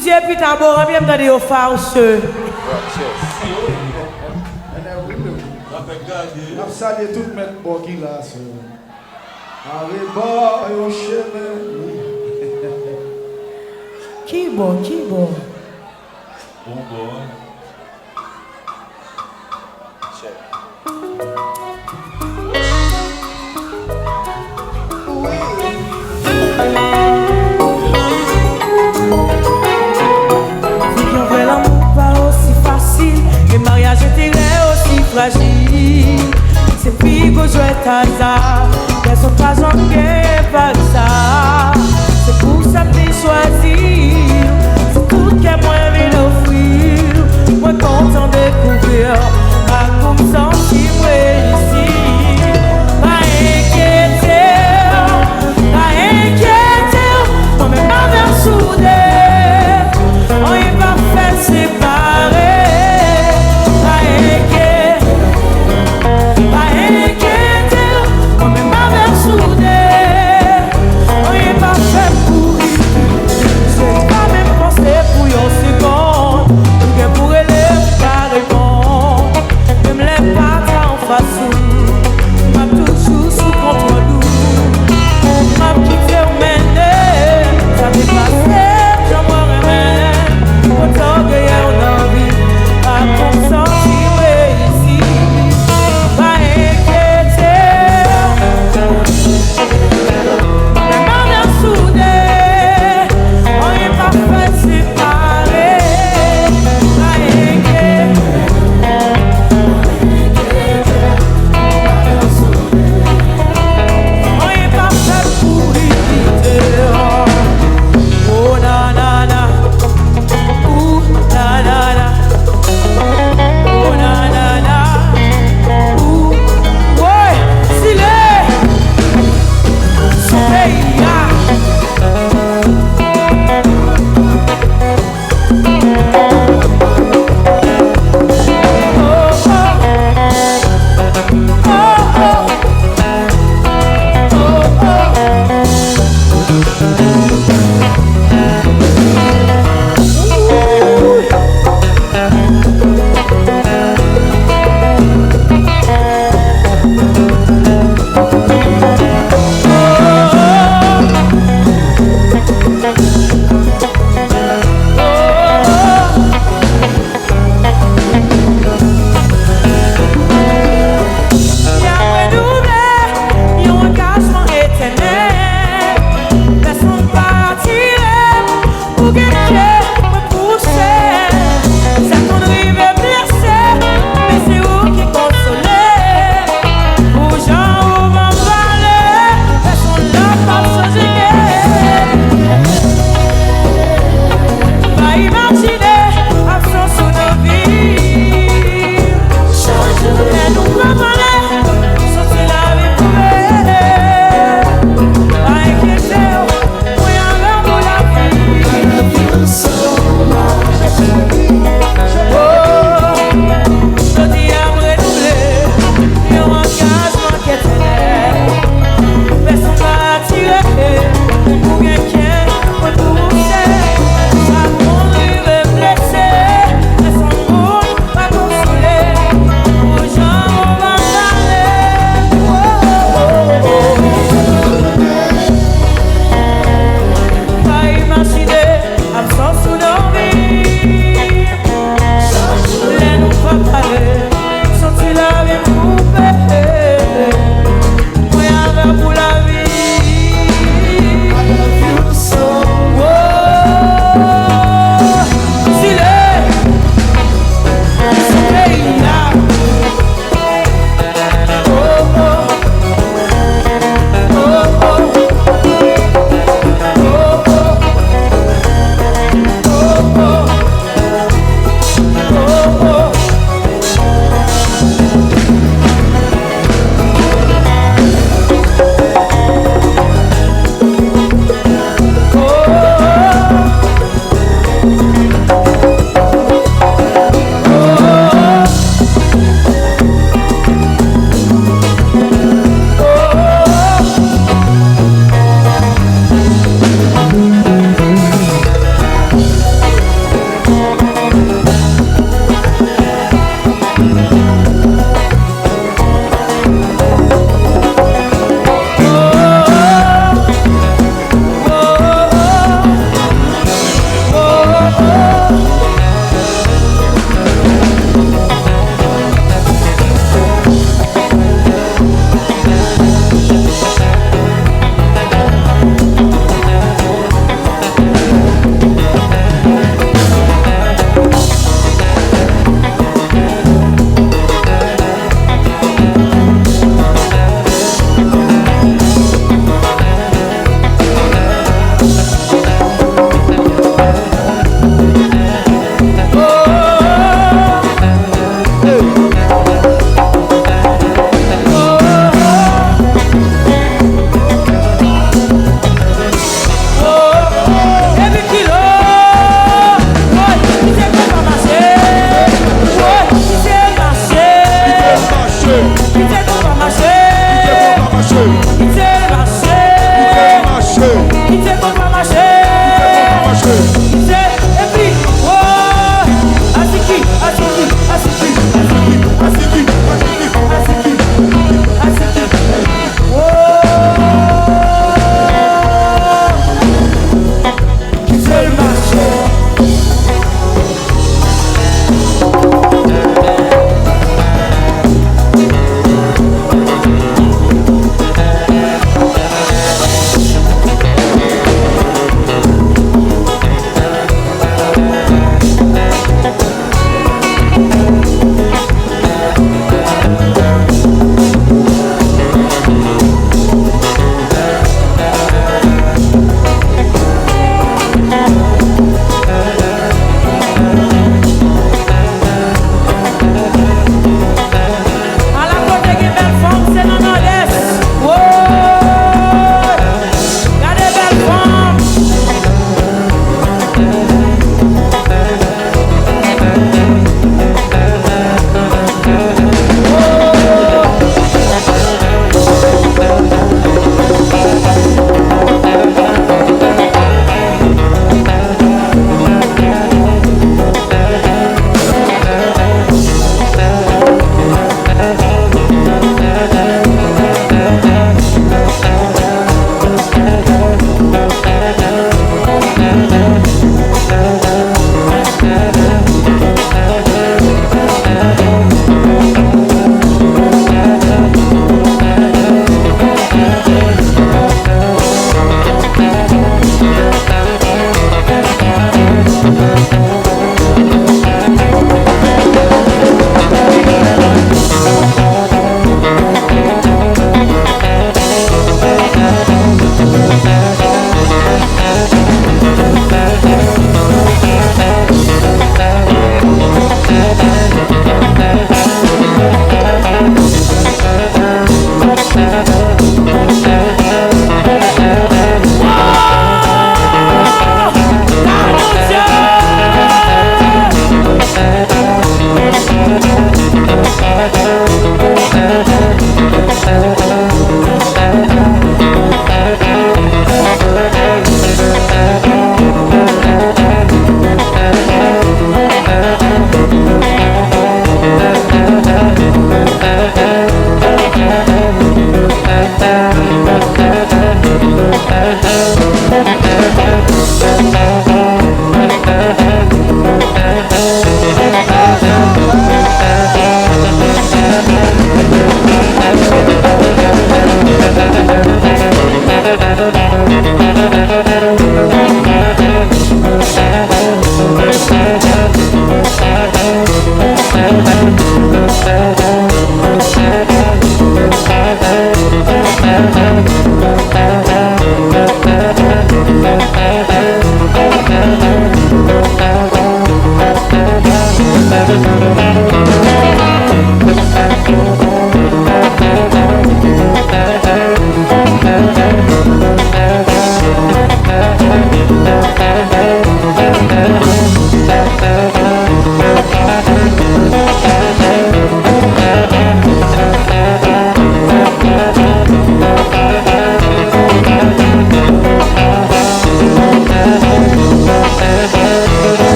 Dieu, putain, bon, bien me donner aux farceux. On a salué tout le monde qui là. Allez, bah, au chemin. Qui bon, qui bon? Bon, bon. Vivions vrai l'amour pas aussi facile, le mariage était aussi fragile. C'est puis que je est hasard, elles sont pas en guerre par ça. C'est pour ça que j'ai choisi, c'est tout que moi vais l'offrir. Moi content de découvrir, à comme sentir moi ici. Pas inquiéter, moi-même avec soudé. On y va faire séparer. Pas inquiéter, moi-même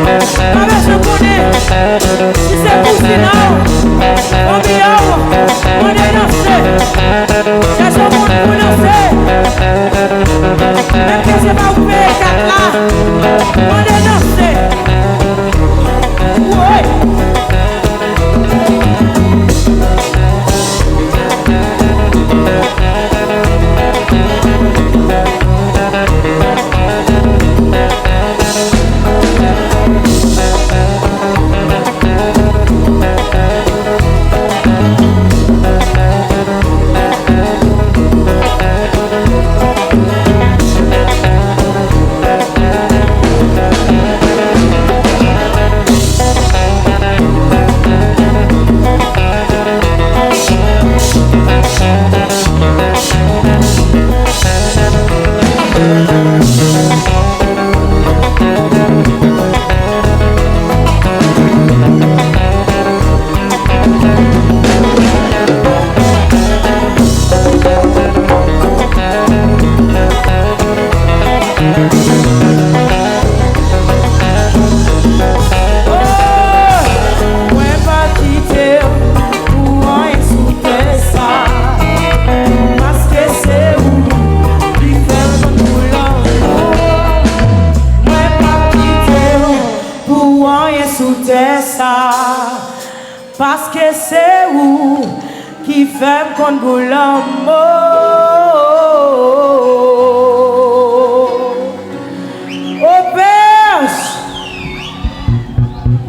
Avec je connais, si c'est pour sinon, on vient, on est dansé. Cherche un monde pour danser. Même que c'est pas ouvert, 4 là, on est dansé. Ouais. Parce que c'est où qui fait qu'on goûte oh perche.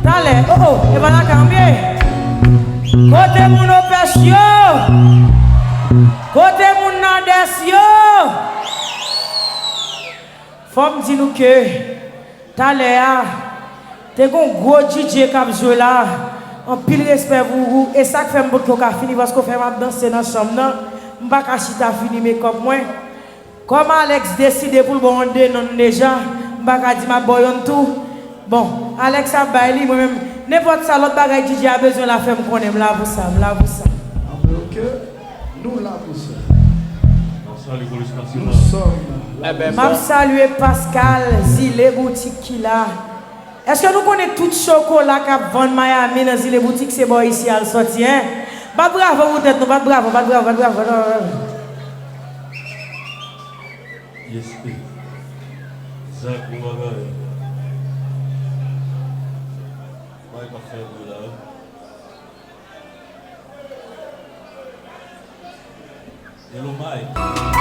Allez, oh, et voilà cambier. Côté mon opération, côté mon nandesio. Faut me dire que t'allez t'es un gros DJ qui a joué là. En pile respect pour vous. Et ça fait que je fini parce que je fais danser dans la chambre. Je ne vais pas fini mes copes. Comme Alex décide pour le bon déjà, je ne vais pas dire ma boyon tout. Bon, Alex a bailé moi-même. N'importe ça, l'autre bagaille DJ a besoin de la faire qu'on aime là pour ça. Là pour ça. Ok, nous là pour ça. Nous sommes. Je salue Pascal, Zile boutique qui là. Est-ce que nous connaissons tout chocolat qui vend Miami dans les boutiques, c'est bon ici à le sortir? Pas bravo, vous êtes, pas bravo, pas bravo, pas bravo. Yes, Zach, vous m'avez. Moi, pas faire de là. Hello, Mike.